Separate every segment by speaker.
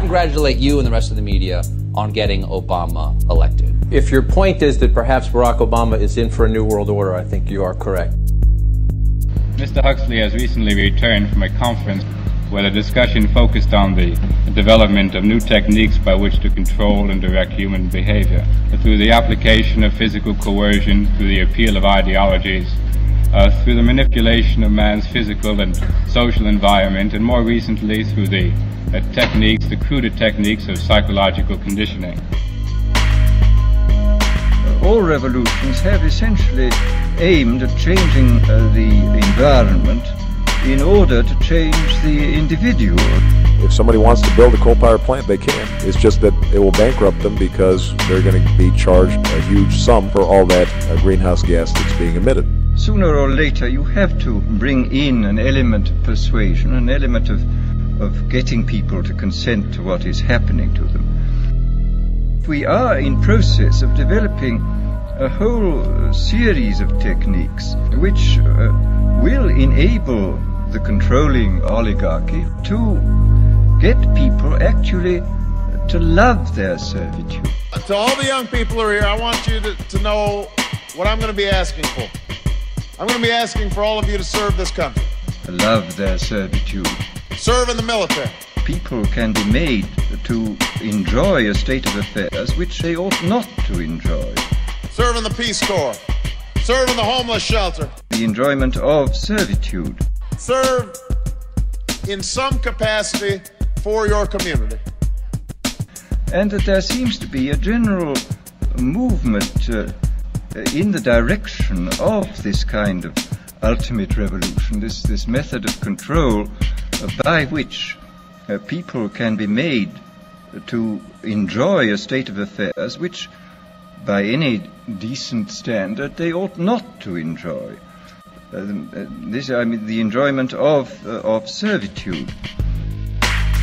Speaker 1: congratulate you and the rest of the media on getting Obama elected.
Speaker 2: If your point is that perhaps Barack Obama is in for a new world order, I think you are correct.
Speaker 3: Mr. Huxley has recently returned from a conference where the discussion focused on the development of new techniques by which to control and direct human behavior through the application of physical coercion, through the appeal of ideologies, through the manipulation of man's physical and social environment, and more recently through the techniques, the cruder techniques of psychological conditioning.
Speaker 4: All revolutions have essentially aimed at changing the environment in order to change the individual.
Speaker 5: If somebody wants to build a coal power plant, they can. It's just that it will bankrupt them because they're going to be charged a huge sum for all that greenhouse gas that's being emitted.
Speaker 4: Sooner or later you have to bring in an element of persuasion, an element of getting people to consent to what is happening to them. We are in process of developing a whole series of techniques which will enable the controlling oligarchy to get people actually to love their servitude.
Speaker 6: To all the young people who are here, I want you to know what I'm going to be asking for. I'm going to be asking for all of you to serve this country.
Speaker 4: Love their servitude.
Speaker 6: Serve in the military.
Speaker 4: People can be made to enjoy a state of affairs which they ought not to enjoy.
Speaker 6: Serve in the Peace Corps. Serve in the homeless shelter.
Speaker 4: The enjoyment of servitude.
Speaker 6: Serve in some capacity for your community.
Speaker 4: And that there seems to be a general movement in the direction of this kind of ultimate revolution, this method of control by which people can be made to enjoy a state of affairs which, by any decent standard, they ought not to enjoy. The enjoyment of servitude.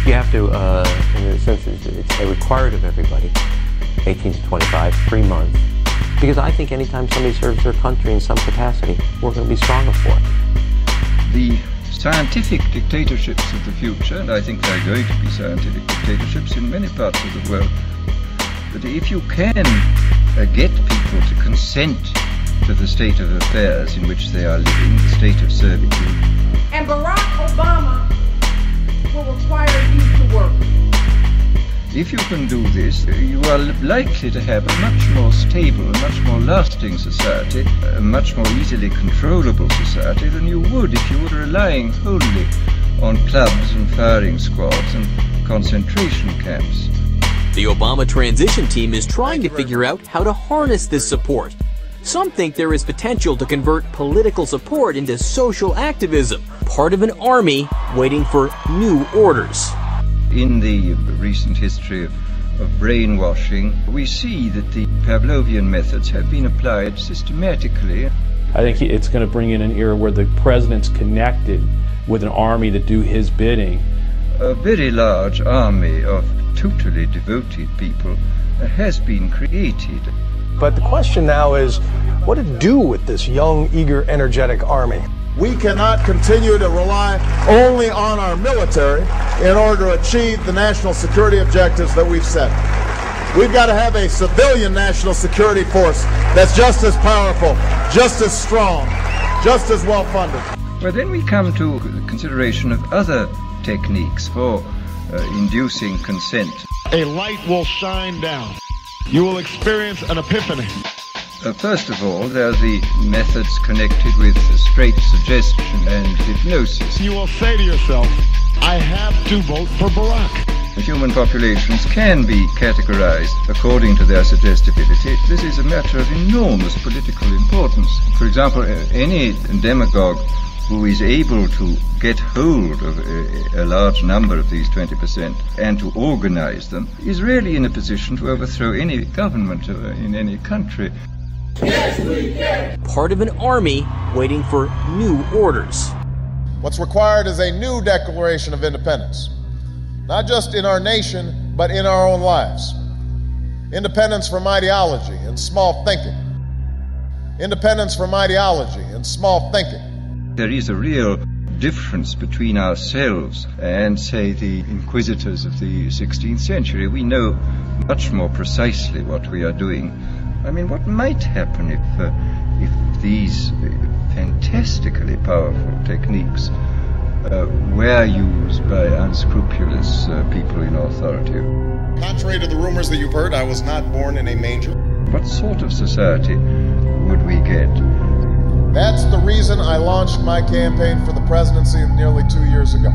Speaker 7: You have to, in a sense, it's required of everybody, 18 to 25, 3 months. Because I think anytime somebody serves their country in some capacity, we're going to be stronger for it.
Speaker 4: The scientific dictatorships of the future, and I think there are going to be scientific dictatorships in many parts of the world, but if you can get people to consent to the state of affairs in which they are living, the state of servitude.
Speaker 8: And Barack Obama will require you to work.
Speaker 4: If you can do this, you are likely to have a much more stable, a much more lasting society, a much more easily controllable society than you would if you were relying wholly on clubs and firing squads and concentration camps.
Speaker 9: The Obama transition team is trying to figure out how to harness this support. Some think there is potential to convert political support into social activism, part of an army waiting for new orders.
Speaker 4: In the recent history of brainwashing, we see that the Pavlovian methods have been applied systematically.
Speaker 10: I think it's going to bring in an era where the president's connected with an army to do his bidding.
Speaker 4: A very large army of totally devoted people has been created.
Speaker 11: But the question now is, what to do with this young, eager, energetic army?
Speaker 6: We cannot continue to rely only on our military in order to achieve the national security objectives that we've set. We've got to have a civilian national security force that's just as powerful, just as strong, just as well funded.
Speaker 4: Well, then we come to the consideration of other techniques for inducing consent.
Speaker 6: A light will shine down. You will experience an epiphany.
Speaker 4: First of all, there are the methods connected with straight suggestion and hypnosis.
Speaker 6: You will say to yourself, I have to vote for Barack.
Speaker 4: Human populations can be categorized according to their suggestibility. This is a matter of enormous political importance. For example, any demagogue who is able to get hold of a large number of these 20% and to organize them is really in a position to overthrow any government in any country.
Speaker 9: Yes, we can. Part of an army waiting for new orders.
Speaker 6: What's required is a new declaration of independence, not just in our nation, but in our own lives. Independence from ideology and small thinking. Independence from ideology and small thinking.
Speaker 4: There is a real difference between ourselves and, say, the inquisitors of the 16th century. We know much more precisely what we are doing. I mean, what might happen if these fantastically powerful techniques were used by unscrupulous people in authority?
Speaker 6: Contrary to the rumors that you've heard, I was not born in a manger.
Speaker 4: What sort of society would we get?
Speaker 6: That's the reason I launched my campaign for the presidency nearly 2 years ago.